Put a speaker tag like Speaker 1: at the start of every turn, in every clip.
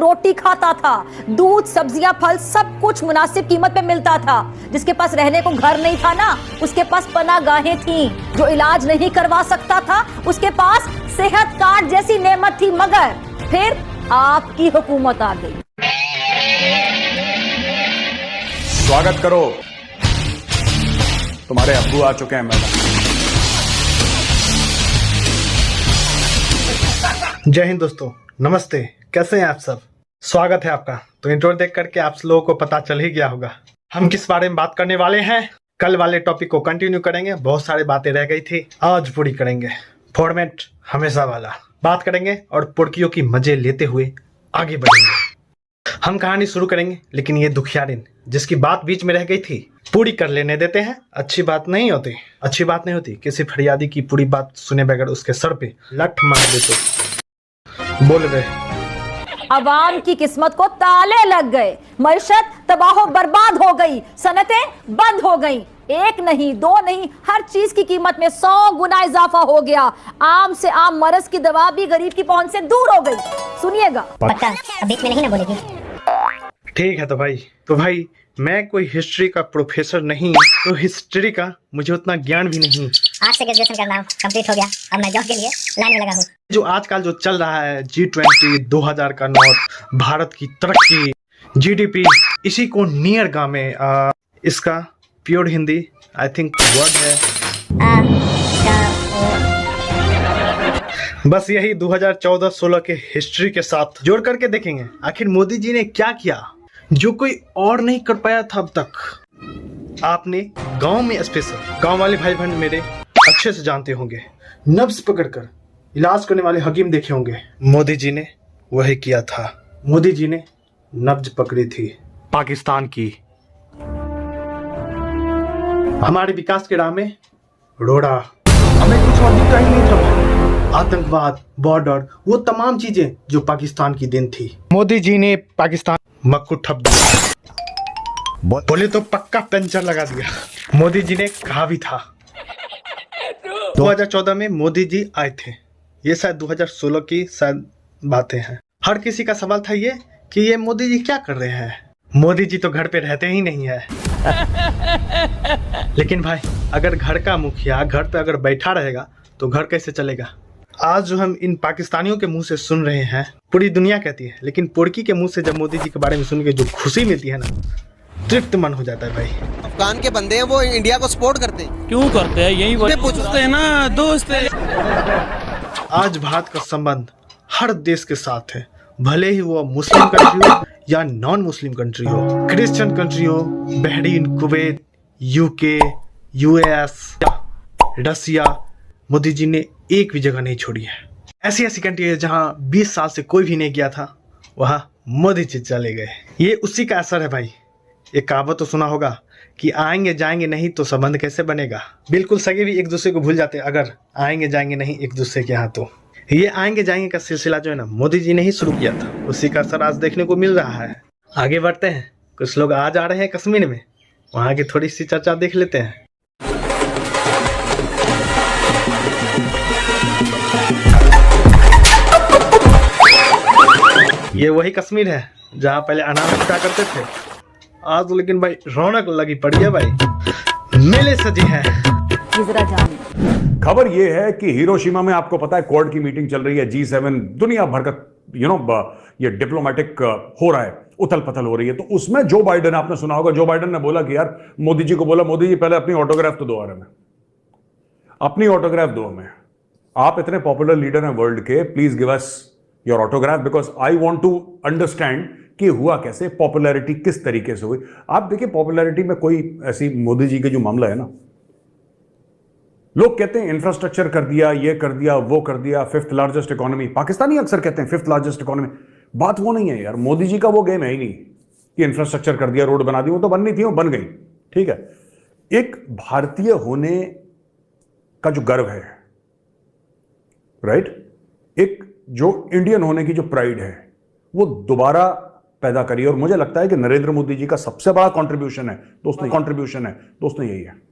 Speaker 1: रोटी खाता था, दूध सब्जियां फल सब कुछ मुनासिब कीमत पे मिलता था। जिसके पास रहने को घर नहीं था ना, उसके पास पनागाहें थी। जो इलाज नहीं करवा सकता था, उसके पास सेहत कार्ड जैसी नेमत थी। मगर फिर आपकी हुकूमत आ गई।
Speaker 2: स्वागत करो, तुम्हारे अब्बू आ चुके हैं मैडम।
Speaker 3: जय हिंद दोस्तों, नमस्ते। कैसे हैं आप सब? स्वागत है आपका। तो इंट्रो देख करके आप लोगों को पता चल ही गया होगा हम किस बारे में बात करने वाले हैं। कल वाले टॉपिक को कंटिन्यू करेंगे, बहुत सारी बातें रह गई थी, आज पूरी करेंगे। फॉर्मेट हमेशा वाला बात करेंगे और पुर्कियों की मजे लेते हुए आगे बढ़ेंगे। हम कहानी शुरू करेंगे, लेकिन ये दुखियारिन जिसकी बात बीच में रह गई थी पूरी कर लेने देते हैं। अच्छी बात नहीं होती किसी फरियादी की पूरी बात सुने बगैर उसके सर पे लठ मार दे तो बोल रहे।
Speaker 1: अवाम की किस्मत को ताले लग गए, मईशत तबाह बर्बाद हो गई, सनतें बंद हो गई। एक नहीं दो नहीं, हर चीज की कीमत में 100 गुना इजाफा हो गया। आम से आम मर्ज की दवा भी गरीब की पहुंच से दूर हो गई। सुनिएगा।
Speaker 4: पक्का बीच में नहीं ना बोलेगी?
Speaker 3: ठीक है। तो भाई मैं कोई हिस्ट्री का प्रोफेसर नहीं, तो हिस्ट्री का मुझे उतना ज्ञान भी नहीं।
Speaker 4: आज से ग्रेजुएशन करना कंप्लीट हो गया, अब मैं जॉब के लिए लाइन में लगा हूँ।
Speaker 3: जो आजकल जो चल रहा है G20, 2000 का नोट, भारत की तरक्की, जीडीपी, इसी को नियर गा में इसका pure Hindi I think word है बस यही 2014-16 के हिस्ट्री के साथ जोड़ करके देखेंगे आखिर मोदी जी ने क्या किया जो कोई और नहीं कर पाया था अब तक। आपने गांव में स्पेशल गांव वाले भाई बहन मेरे अच्छे से जानते होंगे, नब्ज पकड़कर इलाज करने वाले हकीम देखे होंगे। मोदी जी ने वही किया था। मोदी जी ने नब्ज पकड़ी थी पाकिस्तान की। हमारे विकास के राह में रोड़ा, हमें कुछ और दिखता ही नहीं था। आतंकवाद, बॉर्डर, वो तमाम चीजें जो पाकिस्तान की दिन थी, मोदी जी ने पाकिस्तान मक्कू ठप दिया। बोले तो पक्का पंचर लगा दिया। मोदी जी ने कहा भी था। 2014 में मोदी जी आए थे, ये शायद 2016 की शायद बातें हैं। हर किसी का सवाल था ये कि ये मोदी जी क्या कर रहे हैं। मोदी जी तो घर पे रहते ही नहीं है। लेकिन भाई अगर घर का मुखिया घर पे अगर बैठा रहेगा तो घर कैसे चलेगा। आज जो हम इन पाकिस्तानियों के मुंह से सुन रहे हैं पूरी दुनिया कहती है, लेकिन पुर्की के मुंह से जब मोदी जी के बारे में सुन के जो खुशी मिलती है ना, तृप्त मन हो जाता है भाई।
Speaker 5: अफगान के बंदे हैं, वो इंडिया को सपोर्ट करते हैं।
Speaker 6: क्यों करते हैं? यही पूछते हैं ना दोस्त।
Speaker 3: आज भारत का संबंध हर देश के साथ है, भले ही वो मुस्लिम कंट्री हो या नॉन मुस्लिम कंट्री हो, क्रिश्चियन कंट्री हो, बहरीन, कुवैत, यूके, यूएस, रसिया। मोदी जी ने एक भी जगह नहीं छोड़ी है। ऐसी कंट्री है जहां 20 साल से कोई भी नहीं गया था, वहां मोदी जी चले गए। ये उसी का असर है भाई। एक कहावत तो सुना होगा कि आएंगे जाएंगे नहीं तो संबंध कैसे बनेगा। बिल्कुल सगे भी एक दूसरे को भूल जाते अगर आएंगे जाएंगे नहीं एक दूसरे के यहाँ। तो ये आएंगे जाएंगे का सिलसिला जो है ना, मोदी जी ने ही शुरू किया था, उसी का असर आज देखने को मिल रहा है। आगे बढ़ते हैं। कुछ लोग आज आ रहे हैं कश्मीर में, वहां की थोड़ी सी चर्चा देख लेते हैं। ये वही कश्मीर है जहां पहले अनार उठा करते थे, आज लेकिन भाई रौनक लगी पड़ी है भाई, मेले सजे हैं।
Speaker 2: खबर ये है कि हिरोशिमा में आपको पता है क्वाड की मीटिंग चल रही है, G7 दुनिया भर का ये डिप्लोमेटिक हो रहा है, उथल पथल हो रही है। तो उसमें जो बाइडेन, आपने सुना होगा, जो बाइडेन ने बोला कि यार मोदी जी को बोला, मोदी जी पहले अपनी ऑटोग्राफ तो दो हमें, अपनी ऑटोग्राफ दो हमें। आप इतने पॉपुलर लीडर हैं वर्ल्ड के, please give us your autograph because I want to understand कि हुआ कैसे, पॉपुलैरिटी किस तरीके से हुई। आप देखिए पॉपुलैरिटी में कोई ऐसी मोदी जी के जो मामला है ना, लोग कहते हैं इंफ्रास्ट्रक्चर कर दिया, ये कर दिया, वो कर दिया, 5th लार्जेस्ट इकोनॉमी। पाकिस्तानी अक्सर कहते हैं 5th लार्जेस्ट इकोनॉमी। बात वो नहीं है यार, मोदी जी का वो गेम है ही नहीं कि इंफ्रास्ट्रक्चर कर दिया, रोड बना दी, वो तो बननी थी, वो बन गई, ठीक है। एक भारतीय होने का जो गर्व है, राइट, एक जो इंडियन होने की जो प्राइड है, वो दोबारा पैदा करी। और मुझे लगता है कि नरेंद्र मोदी जी का सबसे बड़ा कंट्रीब्यूशन है दोस्तों यही है।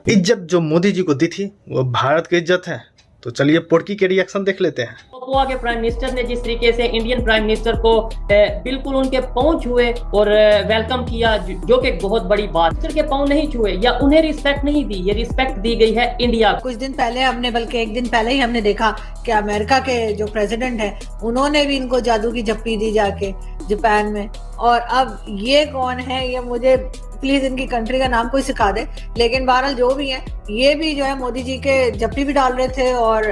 Speaker 3: इज्जत जो मोदी जी को दी थी वो भारत की इज्जत है। तो चलिए पोर्की के रिएक्शन देख लेते हैं।
Speaker 7: पपुआ के प्राइम मिनिस्टर ने जिस तरीके से इंडियन प्राइम मिनिस्टर को बिल्कुल उनके पांव छुए और वेलकम किया, जो कि बहुत बड़ी बात। मिनिस्टर के पांव नहीं छुए या उन्हें रिस्पेक्ट नहीं दी, ये रिस्पेक्ट दी गई है इंडिया को।
Speaker 8: कुछ दिन पहले हमने, बल्कि एक दिन पहले ही हमने देखा कि अमेरिका के जो प्रेसिडेंट है उन्होंने भी इनको जादू की झप्पी दी जाके जापान में। और अब ये कौन है, ये मुझे प्लीज इनकी कंट्री का नाम कोई सिखा दे। लेकिन बहरहाल जो भी है, ये भी जो है मोदी जी के जप्पी भी डाल रहे थे और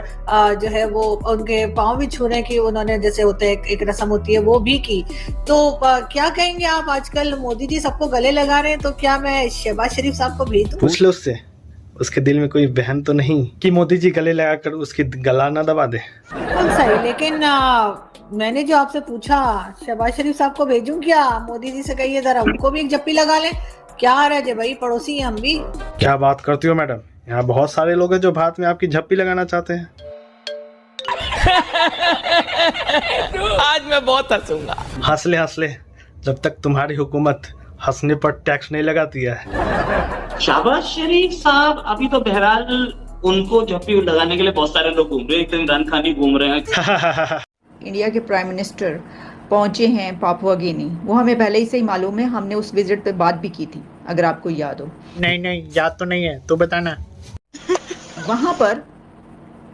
Speaker 8: जो है वो उनके पाँव भी छूने की उन्होंने, जैसे होते है एक रस्म होती है, वो भी की। तो क्या कहेंगे आप, आजकल मोदी जी सबको गले लगा रहे हैं, तो क्या मैं शहबाज शरीफ साहब को भेज दूं?
Speaker 3: पूछ लो उससे, उसके दिल में कोई बहन तो नहीं कि मोदी जी गले लगाकर उसकी गला ना दबा दे।
Speaker 8: सही, लेकिन मैंने जो आपसे पूछा, शहबाज शरीफ साहब को भेजूं क्या? मोदी जी से कहिए जरा उनको भी एक जप्पी लगा लें। क्या आ रहा है भाई, पड़ोसी हैं हम भी।
Speaker 3: क्या बात करती हो मैडम, यहाँ बहुत सारे लोग हैं जो भारत में आपकी झप्पी लगाना चाहते हैं।
Speaker 6: आज मैं बहुत हंसूंगा।
Speaker 3: हंस ले, जब तक तुम्हारी हुकूमत हंसने पर टैक्स नहीं लगाती है।
Speaker 9: शहबाज शरीफ साहब अभी तो बहरहाल उनको झप्पी लगाने के लिए बहुत सारे लोग घूम रहे हैं, एक तो इमरान खान ही घूम रहे हैं।
Speaker 10: इंडिया के प्राइम मिनिस्टर पहुंचे हैं पापुआ गिनी, वो हमें पहले ही से ही मालूम है, हमने उस विजिट पे बात भी की थी, अगर आपको याद हो।
Speaker 3: नहीं याद तो नहीं है, तो बताना।
Speaker 10: वहाँ पर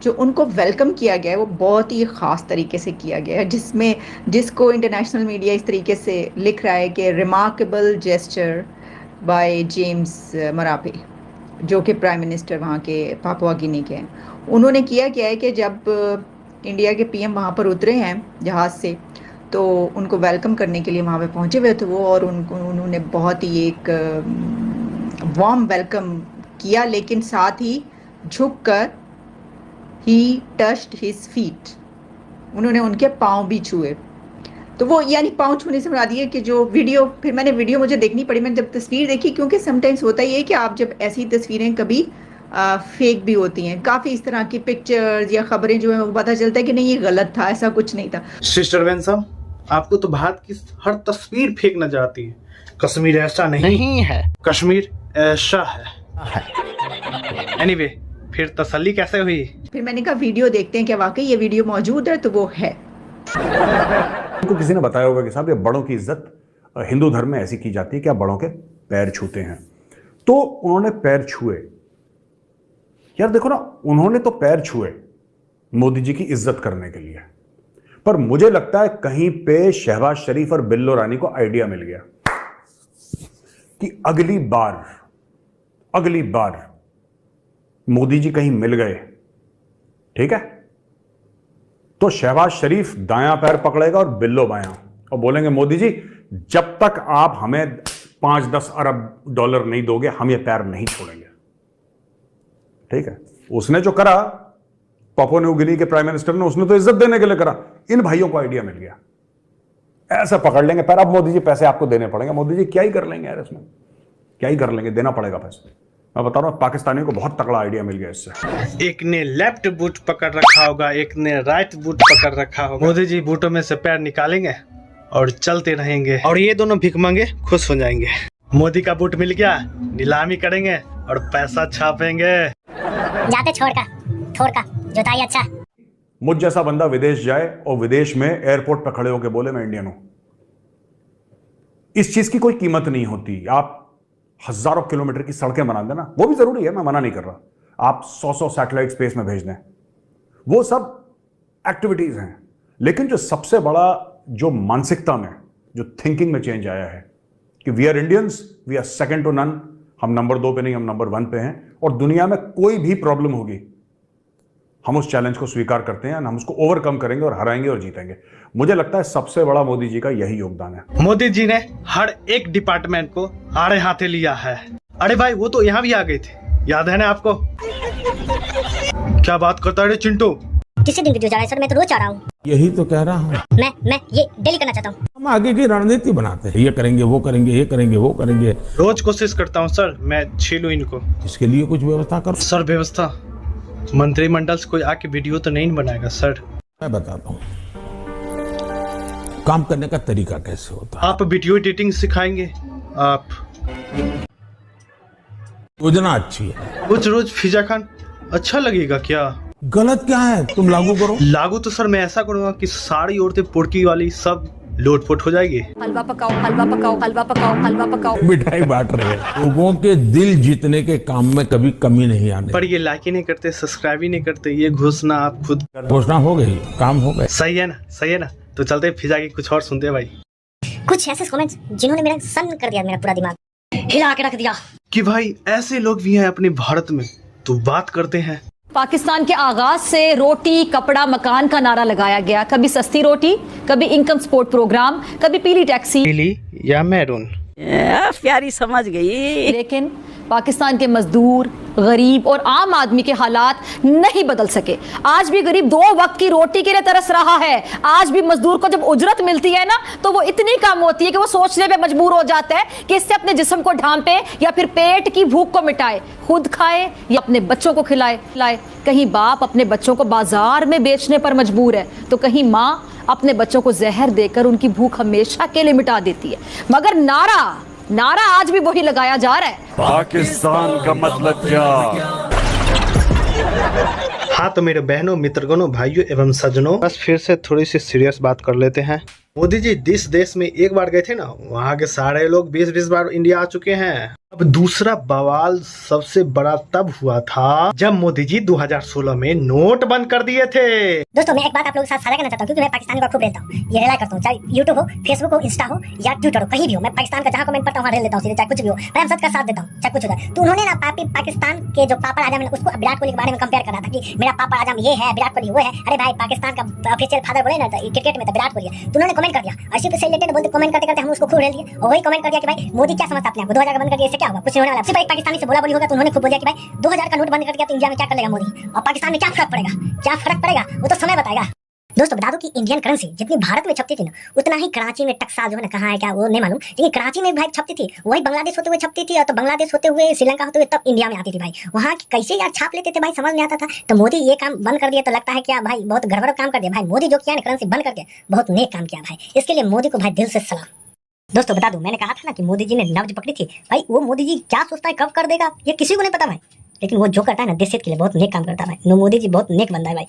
Speaker 10: जो उनको वेलकम किया गया है वो बहुत ही ख़ास तरीके से किया गया है, जिसको इंटरनेशनल मीडिया इस तरीके से लिख रहा है कि remarkable gesture by James Marape, जो कि प्राइम मिनिस्टर वहाँ के पापुआ गिनी के हैं। उन्होंने किया क्या है कि जब इंडिया के पीएम वहाँ पर उतरे हैं जहाज़ से, तो उनको वेलकम करने के लिए वहाँ पे पहुँचे हुए थे वो, और उन्होंने बहुत ही एक वार्म वेलकम किया, लेकिन साथ ही झुककर ही टच्ड हिज फीट, उन्होंने उनके पाँव भी छुए। तो वो यानी पाँव छूने से बना दिए कि जो वीडियो, फिर मैंने वीडियो मुझे देखनी पड़ी, मैंने जब तस्वीर देखी, क्योंकि समटाइम्स होता ही है कि आप जब ऐसी तस्वीरें कभी फेक भी होती हैं, काफ़ी इस तरह की पिक्चर्स या खबरें जो है वो पता चलता है कि नहीं ये गलत था, ऐसा कुछ नहीं था।
Speaker 3: सिस्टर बेन साहब, आपको तो भारत की हर तस्वीर फेक नजर आती है। कश्मीर ऐसा नहीं है, कश्मीर ऐसा है। एनीवे, फिर तसल्ली कैसे हुई?
Speaker 10: फिर मैंने कहा वीडियो देखते हैं, क्या वाकई ये वीडियो मौजूद है, तो वो है।
Speaker 2: उनको किसी ने बताया होगा कि साहब ये बड़ों की इज्जत हिंदू धर्म में ऐसी की जाती है कि आप बड़ों के पैर छूते हैं, तो उन्होंने पैर छुए। यार देखो ना, उन्होंने तो पैर छुए मोदी जी की इज्जत करने के लिए, पर मुझे लगता है कहीं पे शहबाज शरीफ और बिल्लो रानी को आइडिया मिल गया कि अगली बार मोदी जी कहीं मिल गए, ठीक है, तो शहबाज शरीफ दायां पैर पकड़ेगा और बिल्लो बायां, और बोलेंगे मोदी जी जब तक आप हमें 5-10 अरब डॉलर नहीं दोगे हम ये पैर नहीं छोड़ेंगे। ठीक है, उसने जो करा पापुआ न्यू गिनी के प्राइम मिनिस्टर ने, उसने तो इज्जत देने के लिए करा। इन भाइयों को आइडिया मिल गया, ऐसा पकड़ लेंगे पैर, अब मोदी जी पैसे आपको देने पड़ेंगे। मोदी जी क्या ही कर लेंगे यार, इसमें क्या ही कर लेंगे, देना पड़ेगा पैसे। मैं बता रहा हूं, पाकिस्तानियों को बहुत तगड़ा आइडिया मिल गया इससे।
Speaker 3: एक ने लेफ्ट बूट पकड़ रखा होगा, एक ने राइट बूट पकड़ रखा होगा। मोदी जी बूटों में से पैर निकालेंगे और चलते रहेंगे, और ये दोनों भीख मांगे खुश हो जाएंगे। मोदी का बूट मिल गया, नीलामी करेंगे और पैसा छापेंगे।
Speaker 4: जाते छोड़ का जोताई अच्छा।
Speaker 2: मुझ जैसा बंदा विदेश जाए और विदेश में एयरपोर्ट पर खड़े होकर बोले मैं इंडियन हूं, इस चीज की कोई कीमत नहीं होती। आप हजारों किलोमीटर की सड़कें बना देना, वो भी जरूरी है, मैं मना नहीं कर रहा। आप 100 सैटेलाइट स्पेस में भेज दें, वो सब एक्टिविटीज हैं। लेकिन जो सबसे बड़ा जो मानसिकता में, जो थिंकिंग में चेंज आया है कि we are Indians, we are second to none, हम नंबर 2 पे नहीं, हम नंबर 1 पे हैं, और दुनिया में कोई भी प्रॉब्लम होगी हम उस चैलेंज को स्वीकार करते हैं, हम उसको ओवरकम करेंगे और हराएंगे और जीतेंगे। मुझे लगता है सबसे बड़ा मोदी जी का यही योगदान है।
Speaker 3: मोदी जी ने हर एक डिपार्टमेंट को आड़े हाथे लिया है। अरे भाई, वो तो यहाँ भी आ गए थे, याद है ना आपको? क्या बात करता है चिंटू?
Speaker 4: किसी दिन वीडियो जा रहा है सर, मैं तो रोज आ रहा हूँ।
Speaker 11: यही तो कह रहा हूँ,
Speaker 4: मैं ये डेली करना चाहता हूँ।
Speaker 11: हम आगे की रणनीति बनाते हैं, ये करेंगे वो करेंगे, ये करेंगे वो करेंगे।
Speaker 3: रोज कोशिश करता हूँ सर, मैं छीलूं इनको।
Speaker 11: इसके लिए कुछ व्यवस्था करो
Speaker 3: सर। व्यवस्था मंत्रिमंडल से कोई आके वीडियो तो नहीं बनाएगा सर?
Speaker 11: मैं बताता हूँ काम करने का तरीका कैसे होता है।
Speaker 3: आप वीडियो एडिटिंग सिखाएंगे आप?
Speaker 11: योजना अच्छी है।
Speaker 3: रोज रोज पिज्जा खान अच्छा लगेगा क्या?
Speaker 11: गलत क्या है, तुम लागू करो।
Speaker 3: लागू तो सर मैं ऐसा करूंगा कि सारी औरतें पुड़की वाली सब लोटपोट हो जाएगी।
Speaker 1: हलवा पकाओ, हलवा पकाओ, हलवा पकाओ, हलवा पकाओ।
Speaker 11: मिठाई बांट रहे हैं। लोगों के दिल जीतने के काम में कभी कमी नहीं आने।
Speaker 3: पर ये लाइक ही नहीं करते, सब्सक्राइब ही नहीं करते, ये घोषणा आप खुद
Speaker 11: घोषणा हो गई, काम हो गए।
Speaker 3: सही है ना, सही है ना। तो चलते पिज्जा की कुछ और सुनते हैं भाई।
Speaker 4: कुछ ऐसे कमेंट्स जिन्होंने मेरा सन्न कर दिया, मेरा पूरा दिमाग हिला के रख दिया
Speaker 3: कि भाई ऐसे लोग भी हैं अपने भारत में, तो बात करते हैं।
Speaker 1: पाकिस्तान के आगाज से रोटी कपड़ा मकान का नारा लगाया गया। कभी सस्ती रोटी, कभी इनकम सपोर्ट प्रोग्राम, कभी पीली टैक्सी,
Speaker 3: पीली या मैरून।
Speaker 6: प्यारी समझ गई।
Speaker 1: लेकिन पाकिस्तान के मजदूर, गरीब और आम आदमी के हालात नहीं बदल सके। आज भी गरीब 2 वक्त की रोटी के लिए तरस रहा है। आज भी मजदूर को जब उजरत मिलती है ना, तो वो इतनी कम होती है कि वो सोचने पे मजबूर हो जाता है कि इससे अपने जिस्म को ढांपे या फिर पेट की भूख को मिटाए, खुद खाए या अपने बच्चों को खिलाए। कहीं बाप अपने बच्चों को बाजार में बेचने पर मजबूर है, तो कहीं माँ अपने बच्चों को जहर देकर उनकी भूख हमेशा के लिए मिटा देती है। मगर नारा आज भी वही लगाया जा रहा है।
Speaker 2: पाकिस्तान का मतलब क्या?
Speaker 3: हाँ तो मेरे बहनों, मित्रगणों, भाइयों एवं सज्जनों, बस फिर से थोड़ी सी सीरियस बात कर लेते हैं। मोदी जी जिस देश में एक बार गए थे ना, वहाँ के सारे लोग 20-20 बार इंडिया आ चुके हैं। अब दूसरा बवाल सबसे बड़ा तब हुआ था जब मोदी जी 2016 में नोट बंद कर दिए थे।
Speaker 4: दोस्तों मैं एक बात आप लोगों के साथ साझा करना चाहता हूँ, क्योंकि मैं पाकिस्तानी को खूब रहता हूँ, ये रिलाई करता हूँ, चाहे यूट्यूब हो, फेसबुक हो, इंस्टा हो या ट्विटर हो, कहीं भी हो, मैं पाकिस्तान का जहाँ कमेंट पढ़ता हूँ वहाँ रेल लेता हूँ सीधे, चाहे कुछ भी हो, मैं हम सबका साथ देता हूँ, चाहे कुछ हो जाए। तो उन्होंने ना पाकिस्तान के जो पापड़ आजम है उसको विराट कोहली के बारे में कंपेयर कर रहा था कि मेरा पापड़ आजम ये है, विराट कोहली वो है। अरे भाई पाकिस्तान का ऑफिशियल फादर बोले ना क्रिकेट में तो विराट कोहली है। तो उन्होंने कमेंट कर दिया, इसी से रिलेटेड बोलते कमेंट करते करते हम उसको खूब रेल दिए और वही कमेंट कर दिया कि भाई मोदी क्या समझता अपने आप को, 2000 का बंद कर दिया, इससे क्या होगा, कुछ नहीं होने वाला। सिर्फ एक पाकिस्तानी से बोला बोली होगा तो उन्होंने खूब बोल दिया कि भाई 2000 का नोट बंद कर दिया तो इंडिया में क्या कर लेगा मोदी, और पाकिस्तान में क्या फर्क पड़ेगा वो तो समय बताएगा। दोस्तों बता दो कि इंडियन करेंसी जितनी भारत में छपती थी ना, उतना ही कराची में टक्सा जो है ना, कहाँ है क्या वो नहीं मालूम, लेकिन कराची में भाई छपती थी, वही बांग्लादेश होते हुए छपती थी, और तो बांग्लादेश होते हुए श्रीलंका होते हुए तब इंडिया में आती थी। भाई वहाँ कैसे यार छाप लेते थे भाई, समझ नहीं आता था। तो मोदी ये काम बंद कर दिया तो लगता है क्या भाई बहुत गड़बड़ काम कर दिया। भाई मोदी जो किया ना करेंसी बंद करके, बहुत नेक काम किया भाई, इसके लिए मोदी को भाई दिल से सलाम। दोस्तों बता दूं, मैंने कहा था ना कि मोदी जी ने नब्ज पकड़ी थी। भाई वो मोदी जी क्या सोचता है, कब कर देगा, ये किसी को नहीं पता भाई, लेकिन वो जो करता है ना देश के लिए बहुत नेक काम करता है भाई। मोदी जी बहुत नेक बंदा है भाई।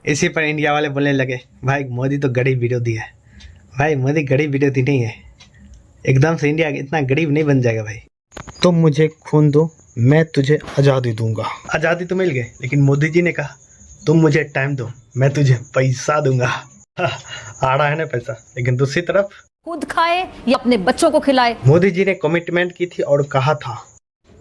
Speaker 3: इसी पर इंडिया वाले बोलने लगे भाई मोदी तो गरीब विरोधी है। भाई मोदी गरीब विरोधी नहीं है, एकदम से इंडिया इतना गरीब नहीं बन जाएगा भाई। तुम मुझे खून दो, मैं तुझे आज़ादी दूंगा। आज़ादी तो मिल गई, लेकिन मोदी जी ने कहा तुम मुझे टाइम दो, मैं तुझे पैसा दूंगा। आ रहा है ना पैसा, लेकिन दूसरी तरफ
Speaker 1: खुद खाए या अपने बच्चों को खिलाए।
Speaker 3: मोदी जी ने कमिटमेंट की थी और कहा था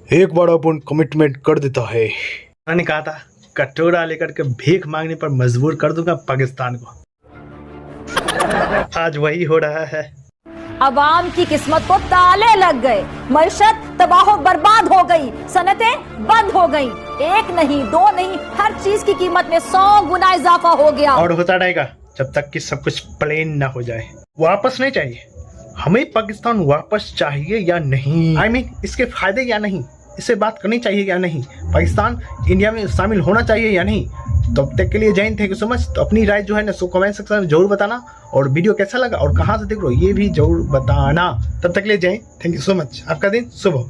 Speaker 3: एक बार अपन कमिटमेंट कर देता है। उन्होंने कहा था कटोरा लेकर के भीख मांगने पर मजबूर कर दूंगा पाकिस्तान को। आज वही हो रहा है।
Speaker 1: अवाम की किस्मत को ताले लग गए, मईशत तबाह बर्बाद हो गई, सनतें बंद हो गई, एक नहीं दो नहीं, हर चीज की कीमत में 100 गुना इजाफा हो गया।
Speaker 3: और होता रहेगा जब तक कि सब कुछ प्लेन ना हो जाए। वापस नहीं चाहिए हमें, पाकिस्तान वापस चाहिए या नहीं, I mean, इसके फायदे या नहीं, इससे बात करनी चाहिए या नहीं, पाकिस्तान इंडिया में शामिल होना चाहिए या नहीं। तब तक के लिए जय Hind, thank you so much. तो अपनी राय जो है ना सो कमेंट सेक्शन में जरूर बताना, और वीडियो कैसा लगा और कहाँ से देख रहे हो ये भी जरूर बताना। तब तक के लिए जय Hind, thank you so much. आपका दिन शुभ हो।